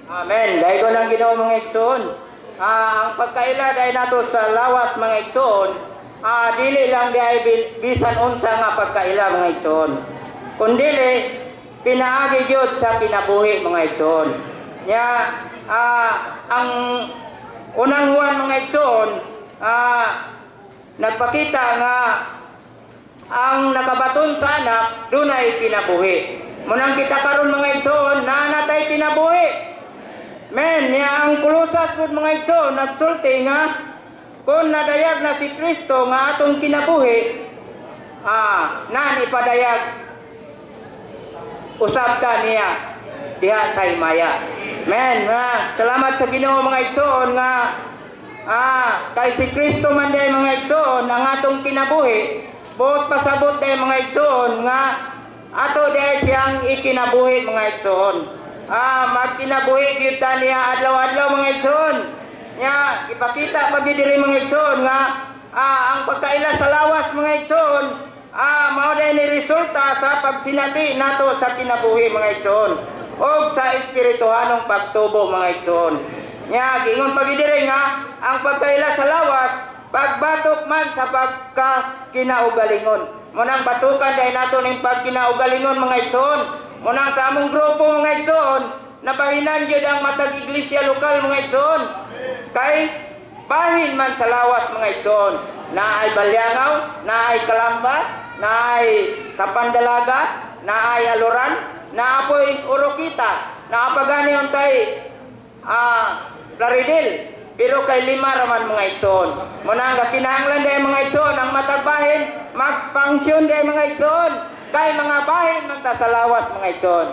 Amen. Dahil ko ng Ginoo mga igsoon. Ang pagkaila dahil nato sa lawas mga igsoon, dili lang dahil bisan unsa nga pagkaila mga igsoon. Kundili, pinaagi gyud sa kinabuhi mga igsoon. Ang unang Juan mga igsoon, nagpakita nga ang nakabaton sa anak, dunay kinabuhi. Munang kita karon mga igsoon, naanatay kinabuhi. Men, ang Kolosas pud mga igsoon nagsulti nga kung nadayag na si Kristo nga atong kinabuhi, nan ipadayag usab ta niya diha sa himaya. Men, salamat sa Ginoo mga igsoon nga kay si Kristo man day mga igsoon ang atong kinabuhi, buot pasabot day mga igsoon nga ato day siyang ikinabuhi mga igsoon. Magkinabuhi gyud ta niya adlaw-adlaw mga igsoon. Ipakita pag diri mga igsoon nga ang pagkaila sa lawas mga igsoon, mao day ni resulta sa pagsinati nato sa kinabuhi mga igsoon o sa espirituhanong pagtubo mga igsoon. Gingon pag diri nga ang pagkaila sa lawas pagbatok man sa pagkakinaugalingon. Munang batukan dahil nato ning pagkinaugalingon mga igsoon. Munang sa among grupo mga igsoon, nabahinan gyud ang matag iglesia lokal mga igsoon. Kay bahin man sa lawas mga igsoon. Naay Balyangaw, naay Kalamba, naay Sapandalaga, naay Aluran, naapoy Urokita, naapagani untay Laridil. Pero kay lima raman mga igsoon. Munang kinahanglan day mga igsoon ang matagbahin magpangsyon day mga igsoon. Kay mga bahin man ta sa lawas mga igsoon.